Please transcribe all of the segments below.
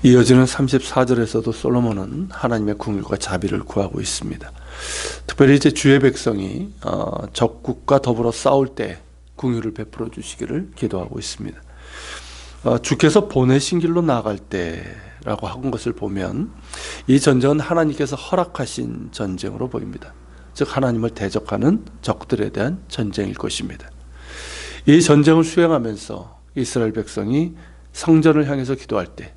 이어지는 34절에서도 솔로몬은 하나님의 긍휼과 자비를 구하고 있습니다. 특별히 이제 주의 백성이 적국과 더불어 싸울 때 긍휼을 베풀어 주시기를 기도하고 있습니다. 주께서 보내신 길로 나아갈 때라고 한 것을 보면 이 전쟁은 하나님께서 허락하신 전쟁으로 보입니다. 즉 하나님을 대적하는 적들에 대한 전쟁일 것입니다. 이 전쟁을 수행하면서 이스라엘 백성이 성전을 향해서 기도할 때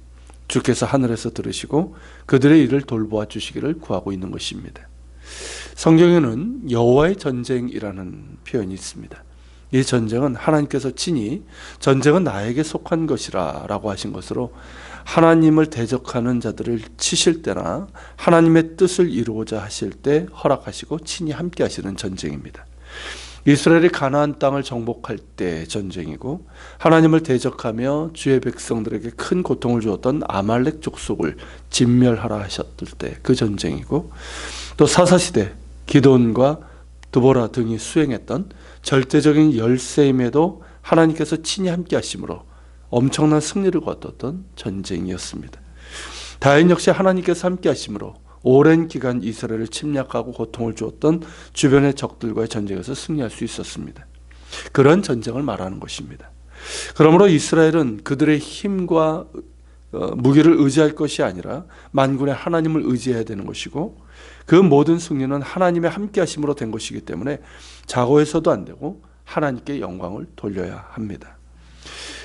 주께서 하늘에서 들으시고 그들의 일을 돌보아 주시기를 구하고 있는 것입니다. 성경에는 여호와의 전쟁이라는 표현이 있습니다. 이 전쟁은 하나님께서 친히 전쟁은 나에게 속한 것이라 라고 하신 것으로 하나님을 대적하는 자들을 치실 때나 하나님의 뜻을 이루고자 하실 때 허락하시고 친히 함께 하시는 전쟁입니다. 이스라엘이 가나안 땅을 정복할 때 전쟁이고, 하나님을 대적하며 주의 백성들에게 큰 고통을 주었던 아말렉 족속을 진멸하라 하셨을 때 그 전쟁이고, 또 사사시대 기드온과 드보라 등이 수행했던 절대적인 열세임에도 하나님께서 친히 함께 하심으로 엄청난 승리를 거뒀던 전쟁이었습니다. 다윗 역시 하나님께서 함께 하심으로 오랜 기간 이스라엘을 침략하고 고통을 주었던 주변의 적들과의 전쟁에서 승리할 수 있었습니다. 그런 전쟁을 말하는 것입니다. 그러므로 이스라엘은 그들의 힘과 무기를 의지할 것이 아니라 만군의 하나님을 의지해야 되는 것이고, 그 모든 승리는 하나님의 함께 하심으로 된 것이기 때문에 자고해서도 안 되고 하나님께 영광을 돌려야 합니다.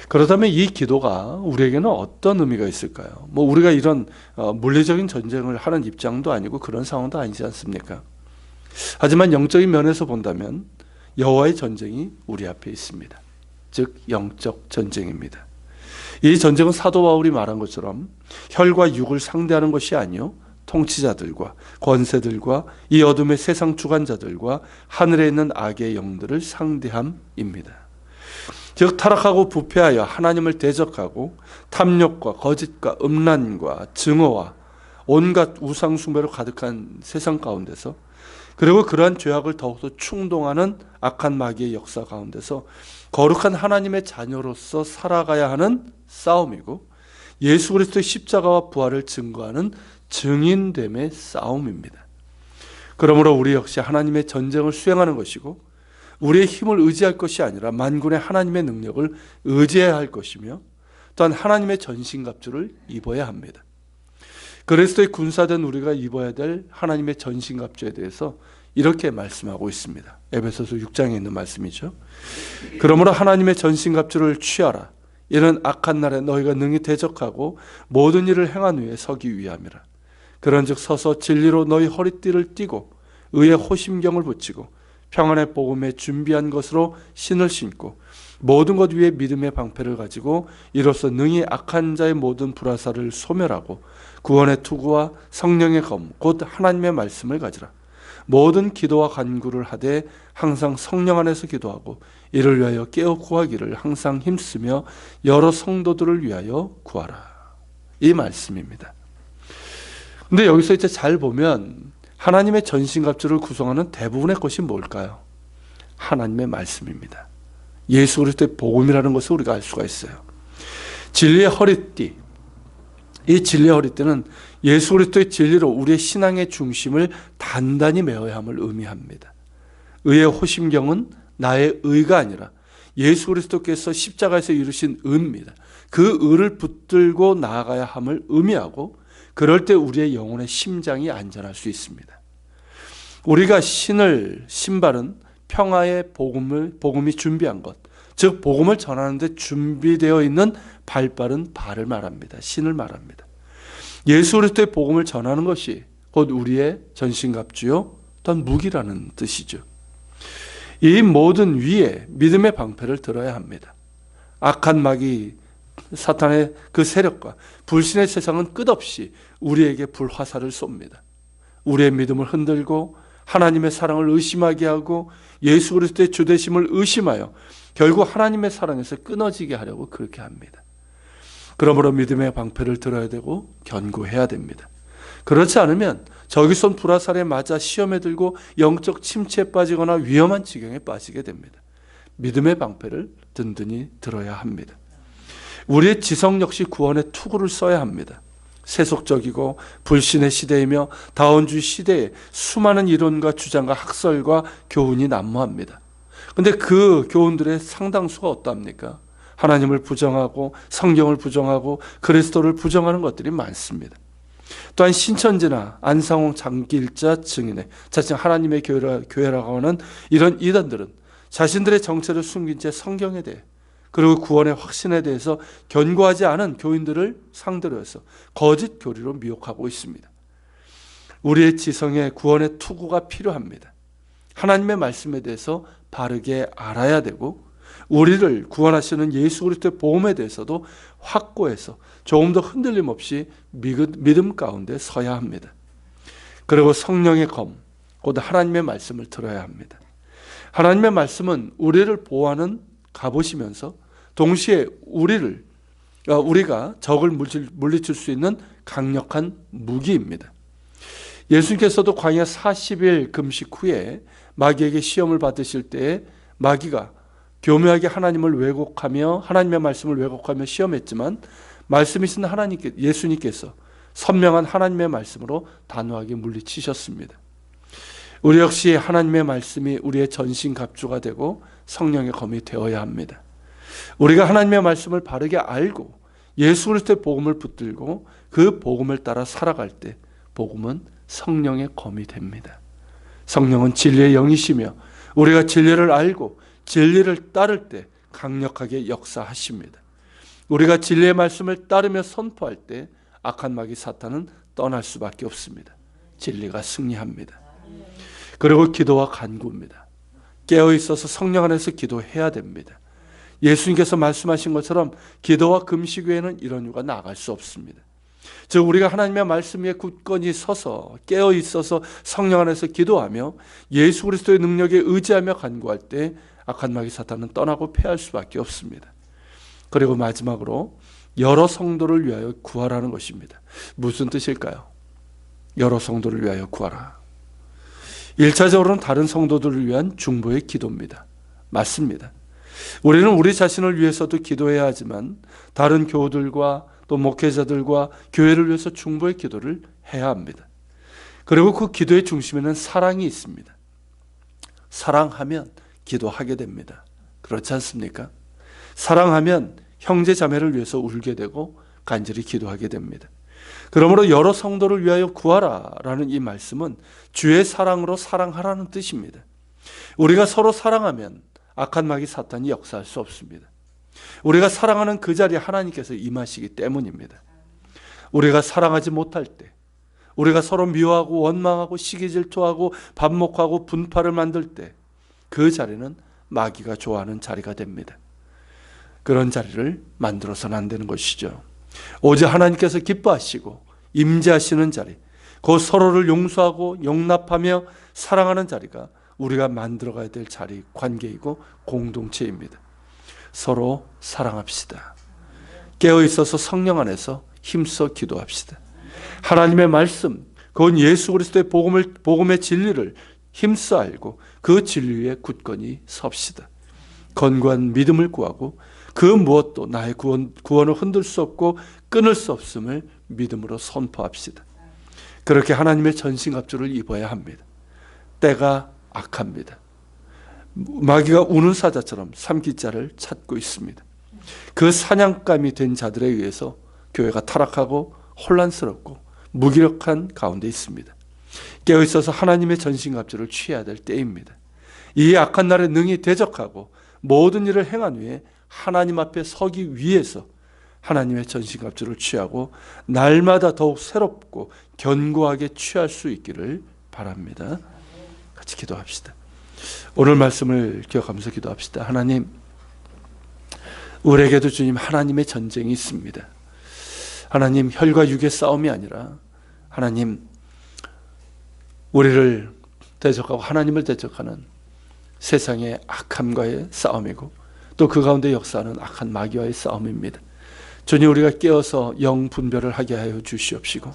그렇다면 이 기도가 우리에게는 어떤 의미가 있을까요? 우리가 이런 물리적인 전쟁을 하는 입장도 아니고 그런 상황도 아니지 않습니까? 하지만 영적인 면에서 본다면 여호와의 전쟁이 우리 앞에 있습니다. 즉 영적 전쟁입니다. 이 전쟁은 사도 바울이 말한 것처럼 혈과 육을 상대하는 것이 아니요 통치자들과 권세들과 이 어둠의 세상 주관자들과 하늘에 있는 악의 영들을 상대함입니다. 즉 타락하고 부패하여 하나님을 대적하고 탐욕과 거짓과 음란과 증오와 온갖 우상 숭배로 가득한 세상 가운데서, 그리고 그러한 죄악을 더욱더 충동하는 악한 마귀의 역사 가운데서 거룩한 하나님의 자녀로서 살아가야 하는 싸움이고, 예수 그리스도의 십자가와 부활을 증거하는 증인됨의 싸움입니다. 그러므로 우리 역시 하나님의 전쟁을 수행하는 것이고, 우리의 힘을 의지할 것이 아니라 만군의 하나님의 능력을 의지해야 할 것이며, 또한 하나님의 전신갑주를 입어야 합니다. 그리스도의 군사된 우리가 입어야 될 하나님의 전신갑주에 대해서 이렇게 말씀하고 있습니다. 에베소서 6장에 있는 말씀이죠. 그러므로 하나님의 전신갑주를 취하라. 이는 악한 날에 너희가 능히 대적하고 모든 일을 행한 후에 서기 위함이라. 그런즉 서서 진리로 너희 허리띠를 띠고 의의 호심경을 붙이고 평안의 복음에 준비한 것으로 신을 신고 모든 것 위에 믿음의 방패를 가지고 이로써 능히 악한 자의 모든 불화살을 소멸하고 구원의 투구와 성령의 검 곧 하나님의 말씀을 가지라. 모든 기도와 간구를 하되 항상 성령 안에서 기도하고 이를 위하여 깨어 구하기를 항상 힘쓰며 여러 성도들을 위하여 구하라. 이 말씀입니다. 근데 여기서 이제 잘 보면 하나님의 전신갑주를 구성하는 대부분의 것이 뭘까요? 하나님의 말씀입니다. 예수 그리스도의 복음이라는 것을 우리가 알 수가 있어요. 진리의 허리띠, 이 진리의 허리띠는 예수 그리스도의 진리로 우리의 신앙의 중심을 단단히 메어야 함을 의미합니다. 의의 호심경은 나의 의가 아니라 예수 그리스도께서 십자가에서 이루신 의입니다. 그 의를 붙들고 나아가야 함을 의미하고, 그럴 때 우리의 영혼의 심장이 안전할 수 있습니다. 우리가 신발은 평화의 복음이 준비한 것, 즉 복음을 전하는 데 준비되어 있는 발빠른 발을 말합니다. 신을 말합니다. 예수 그리스도의 복음을 전하는 것이 곧 우리의 전신갑주요 또한 무기라는 뜻이죠. 이 모든 위에 믿음의 방패를 들어야 합니다. 악한 마귀 사탄의 그 세력과 불신의 세상은 끝없이 우리에게 불화살을 쏩니다. 우리의 믿음을 흔들고 하나님의 사랑을 의심하게 하고 예수 그리스도의 주되심을 의심하여 결국 하나님의 사랑에서 끊어지게 하려고 그렇게 합니다. 그러므로 믿음의 방패를 들어야 되고 견고해야 됩니다. 그렇지 않으면 적이 쏜 불화살에 맞아 시험에 들고 영적 침체에 빠지거나 위험한 지경에 빠지게 됩니다. 믿음의 방패를 든든히 들어야 합니다. 우리의 지성 역시 구원의 투구를 써야 합니다. 세속적이고 불신의 시대이며 다원주의 시대에 수많은 이론과 주장과 학설과 교훈이 난무합니다. 근데 그 교훈들의 상당수가 어떠합니까? 하나님을 부정하고 성경을 부정하고 그리스도를 부정하는 것들이 많습니다. 또한 신천지나 안상홍 장길자 증인의 자칭 하나님의 교회라고 하는 이런 이단들은 자신들의 정체를 숨긴 채 성경에 대해 그리고 구원의 확신에 대해서 견고하지 않은 교인들을 상대로 해서 거짓 교리로 미혹하고 있습니다. 우리의 지성에 구원의 투구가 필요합니다. 하나님의 말씀에 대해서 바르게 알아야 되고 우리를 구원하시는 예수 그리스도의 복음에 대해서도 확고해서 조금 더 흔들림 없이 믿음 가운데 서야 합니다. 그리고 성령의 검, 곧 하나님의 말씀을 들어야 합니다. 하나님의 말씀은 우리를 보호하는 갑옷이면서 동시에 우리가 적을 물리칠 수 있는 강력한 무기입니다. 예수님께서도 광야 40일 금식 후에 마귀에게 시험을 받으실 때에 마귀가 교묘하게 하나님을 왜곡하며 하나님의 말씀을 왜곡하며 시험했지만 말씀이신 예수님께서 선명한 하나님의 말씀으로 단호하게 물리치셨습니다. 우리 역시 하나님의 말씀이 우리의 전신갑주가 되고 성령의 검이 되어야 합니다. 우리가 하나님의 말씀을 바르게 알고 예수 그리스도의 복음을 붙들고 그 복음을 따라 살아갈 때 복음은 성령의 검이 됩니다. 성령은 진리의 영이시며 우리가 진리를 알고 진리를 따를 때 강력하게 역사하십니다. 우리가 진리의 말씀을 따르며 선포할 때 악한 마귀 사탄은 떠날 수밖에 없습니다. 진리가 승리합니다. 그리고 기도와 간구입니다. 깨어있어서 성령 안에서 기도해야 됩니다. 예수님께서 말씀하신 것처럼 기도와 금식 외에는 이런 이유가 나갈 수 없습니다. 즉 우리가 하나님의 말씀 위에 굳건히 서서 깨어있어서 성령 안에서 기도하며 예수 그리스도의 능력에 의지하며 간구할 때 악한 마귀 사탄은 떠나고 패할 수밖에 없습니다. 그리고 마지막으로 여러 성도를 위하여 구하라는 것입니다. 무슨 뜻일까요? 여러 성도를 위하여 구하라. 1차적으로는 다른 성도들을 위한 중보의 기도입니다. 맞습니다. 우리는 우리 자신을 위해서도 기도해야 하지만 다른 교우들과 또 목회자들과 교회를 위해서 중보의 기도를 해야 합니다. 그리고 그 기도의 중심에는 사랑이 있습니다. 사랑하면 기도하게 됩니다. 그렇지 않습니까? 사랑하면 형제 자매를 위해서 울게 되고 간절히 기도하게 됩니다. 그러므로 여러 성도를 위하여 구하라라는 이 말씀은 주의 사랑으로 사랑하라는 뜻입니다. 우리가 서로 사랑하면 악한 마귀 사탄이 역사할 수 없습니다. 우리가 사랑하는 그 자리에 하나님께서 임하시기 때문입니다. 우리가 사랑하지 못할 때, 우리가 서로 미워하고 원망하고 시기질투하고 반목하고 분파를 만들 때 그 자리는 마귀가 좋아하는 자리가 됩니다. 그런 자리를 만들어서는 안 되는 것이죠. 오직 하나님께서 기뻐하시고 임재하시는 자리, 그 서로를 용서하고 용납하며 사랑하는 자리가 우리가 만들어가야 될 자리, 관계이고 공동체입니다. 서로 사랑합시다. 깨어있어서 성령 안에서 힘써 기도합시다. 하나님의 말씀, 그건 예수 그리스도의 복음의 진리를 힘써 알고 그 진리 위에 굳건히 섭시다. 건고한 믿음을 구하고 그 무엇도 나의 구원을 흔들 수 없고 끊을 수 없음을 믿음으로 선포합시다. 그렇게 하나님의 전신갑주를 입어야 합니다. 때가 악합니다. 마귀가 우는 사자처럼 삼키자를 찾고 있습니다. 그 사냥감이 된 자들에 의해서 교회가 타락하고 혼란스럽고 무기력한 가운데 있습니다. 깨어있어서 하나님의 전신갑주를 취해야 될 때입니다. 이 악한 날에 능히 대적하고 모든 일을 행한 후에 하나님 앞에 서기 위해서 하나님의 전신갑주를 취하고 날마다 더욱 새롭고 견고하게 취할 수 있기를 바랍니다. 같이 기도합시다. 오늘 말씀을 기억하면서 기도합시다. 하나님, 우리에게도 주님 하나님의 전쟁이 있습니다. 하나님, 혈과 육의 싸움이 아니라 하나님, 우리를 대적하고 하나님을 대적하는 세상의 악함과의 싸움이고 또 그 가운데 역사하는 악한 마귀와의 싸움입니다. 주님, 우리가 깨어서 영 분별을 하게 하여 주시옵시고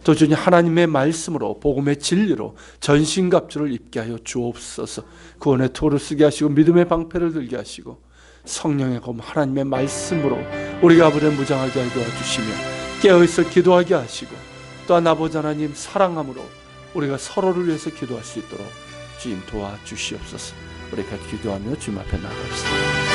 또 주님 하나님의 말씀으로 복음의 진리로 전신갑주를 입게 하여 주옵소서. 구원의 토를 쓰게 하시고 믿음의 방패를 들게 하시고 성령의 검 하나님의 말씀으로 우리가 아버지를 무장하게 하여 도와주시며 깨어있어 기도하게 하시고, 또한 아버지 하나님 사랑함으로 우리가 서로를 위해서 기도할 수 있도록 주님 도와주시옵소서. 우리가 기도하며 주님 앞에 나갑시다.